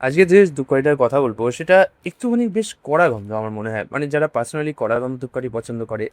আজকে যে ধূপকাঠিটার কথা বলবো সেটা একটুখানি বেশ কড়া গন্ধ আমার মনে হয়। মানে যারা পার্সোনালি কড়া গন্ধ ধূপকাঠি পছন্দ করে,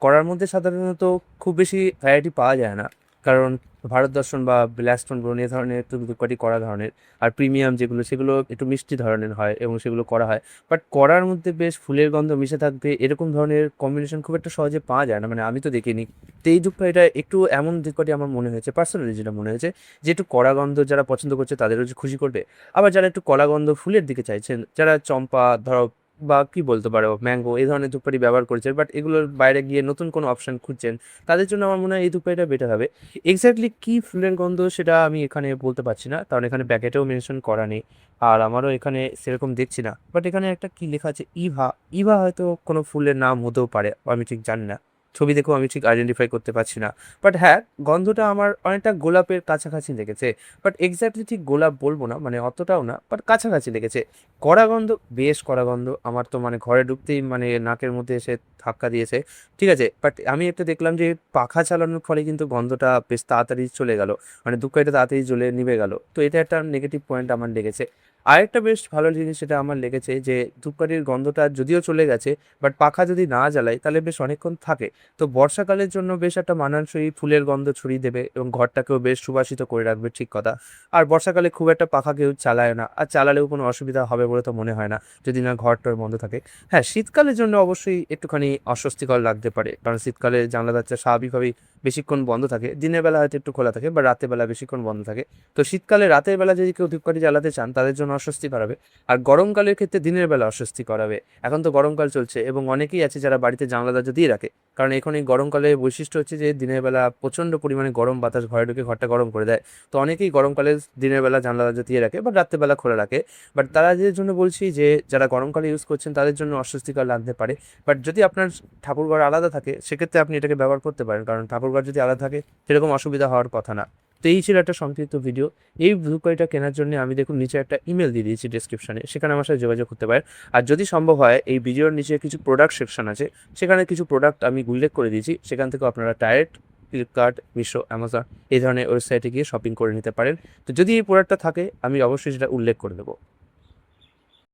কড়ার মধ্যে সাধারণত খুব বেশি ভ্যারাইটি পাওয়া যায় না। কারণ ভারত দর্শন বা ব্ল্যাকস্টোন ব্রাউন এ ধরনের একটু ধূপকাঠি কড়া ধরনের। আর প্রিমিয়াম যেগুলো সেগুলো একটু মিষ্টি ধরনের হয় এবং সেগুলো করা হয়। বাট কড়ার মধ্যে বেশ ফুলের গন্ধ মিশে থাকবে এরকম ধরনের কম্বিনেশন খুব একটা সহজে পাওয়া যায় না। মানে আমি তো দেখিনি। তো এই ধূপকাঠিটা একটু এমন ধূপকাঠি আমার মনে হয়েছে, পার্সোনালি যেটা মনে হয়েছে যে একটু কড়া গন্ধ যারা পছন্দ করছে তাদেরও যে খুশি করবে। আবার যারা একটু কলাগন্ধ ফুলের দিকে চাইছেন, যারা চম্পা ধরো বা কি বলতে পারো ম্যাঙ্গো এই ধরনের ধূপকাঠি ব্যবহার করেছেন বাট এগুলোর বাইরে গিয়ে নতুন কোনো অপশন খুঁজছেন, তাদের জন্য আমার মনে হয় এই ধূপকাঠিটা বেটার হবে। এক্স্যাক্টলি কি ফুলের গন্ধ সেটা আমি এখানে বলতে পারছি না, কারণ এখানে প্যাকেটেও মেনশন করা নেই। আর আমারও এখানে সেরকম দেখছি না, বাট এখানে একটা কি লেখা আছে, ইভা। ইভা হয়তো কোনো ফুলের নাম হতেও পারে, আমি ঠিক জানি না। ছবি দেখেও আমি ঠিক আইডেন্টিফাই করতে পারছি না। বাট হ্যাঁ, গন্ধটা আমার অনেকটা গোলাপের কাছাকাছি লেগেছে। বাট এক্স্যাক্টলি ঠিক গোলাপ বলবো না, মানে অতটাও না, বাট কাছাকাছি লেগেছে। কড়া গন্ধ, বেশ কড়া গন্ধ। আমার তো মানে ঘরে ঢুকতেই মানে নাকের মধ্যে এসে ধাক্কা দিয়েছে। ঠিক আছে, বাট আমি একটা দেখলাম যে পাখা চালানোর ফলে কিন্তু গন্ধটা বেশ তাড়াতাড়ি চলে গেল। মানে ধূপকাঠিটা তাড়াতাড়ি জ্বলে নিভে গেল। তো এটা একটা নেগেটিভ পয়েন্ট আমার লেগেছে। আরেকটা বেশ ভালো জিনিস যেটা আমার লেগেছে যে ধূপকাঠির গন্ধটা যদিও চলে গেছে, বাট পাখা যদি না জ্বালাই তাহলে বেশ অনেকক্ষণ থাকে। তো বর্ষাকালের জন্য বেশ একটা মানানসই ফুলের গন্ধ ছড়িয়ে দেবে এবং ঘরটাকেও বেশ সুবাসিত করে রাখবে, ঠিক কথা। আর বর্ষাকালে খুব একটা পাখা কেউ চালায় না, আর চালালেও কোনো অসুবিধা হবে বলে তো মনে হয় না, যদি না ঘরটার বন্ধ থাকে। হ্যাঁ, শীতকালের জন্য অবশ্যই একটুখানি অস্বস্তিকর লাগতে পারে, কারণ শীতকালে জানলা দরজা স্বাভাবিকভাবেই বেশিক্ষণ বন্ধ থাকে। দিনের বেলা হয়তো একটু খোলা থাকে বা রাতের বেলা বেশিক্ষণ বন্ধ থাকে। তো শীতকালে রাতের বেলা যদি কেউ ধূপকাঠি জ্বালাতে চান তাদের জন্য অস্বস্তি করাবে। আর গরমকালের ক্ষেত্রে দিনের বেলা অস্বস্তি করাবে। এখন তো গরমকাল চলছে এবং অনেকেই আছে যারা বাড়িতে জানলা দরজা দিয়ে রাখে, কারণ এখন এই গরমকালের বৈশিষ্ট্য হচ্ছে যে দিনের বেলা প্রচণ্ড পরিমাণে গরম বাতাস ঘরে ঢুকে ঘরটা গরম করে দেয়। তো অনেকেই গরমকালে দিনের বেলা জানলা দরজা দিয়ে রাখে বা রাত্রেবেলা খোলা রাখে। বাট তাদের জন্য বলছি যে যারা গরমকালে ইউজ করছেন তাদের জন্য অস্বস্তিকর লাগতে পারে। বাট যদি আপনার ঠাকুরঘর আলাদা থাকে সেক্ষেত্রে আপনি এটাকে ব্যবহার করতে পারেন, কারণ ঠাকুরঘর যদি আলাদা থাকে সেরকম অসুবিধা হওয়ার কথা না। তো এই ছিল একটা সংক্ষিপ্ত ভিডিও। এই ধূপকাঠিটা কেনার জন্য আমি দেখুন নিচে একটা ইমেল দিয়ে দিয়েছি ডেসক্রিপশনে, সেখানে আমার সাথে যোগাযোগ করতে পারেন। আর যদি সম্ভব হয় এই ভিডিওর নিচে কিছু প্রোডাক্ট সেকশন আছে, সেখানে কিছু প্রোডাক্ট আমি উল্লেখ করে দিয়েছি, সেখান থেকে আপনারা ডাইরেক্ট ফ্লিপকার্ট, মিশো, অ্যামাজন এই ধরনের ওয়েবসাইটে গিয়ে শপিং করে নিতে পারেন। তো যদি এই প্রোডাক্টটা থাকে আমি অবশ্যই সেটা উল্লেখ করে দেবো।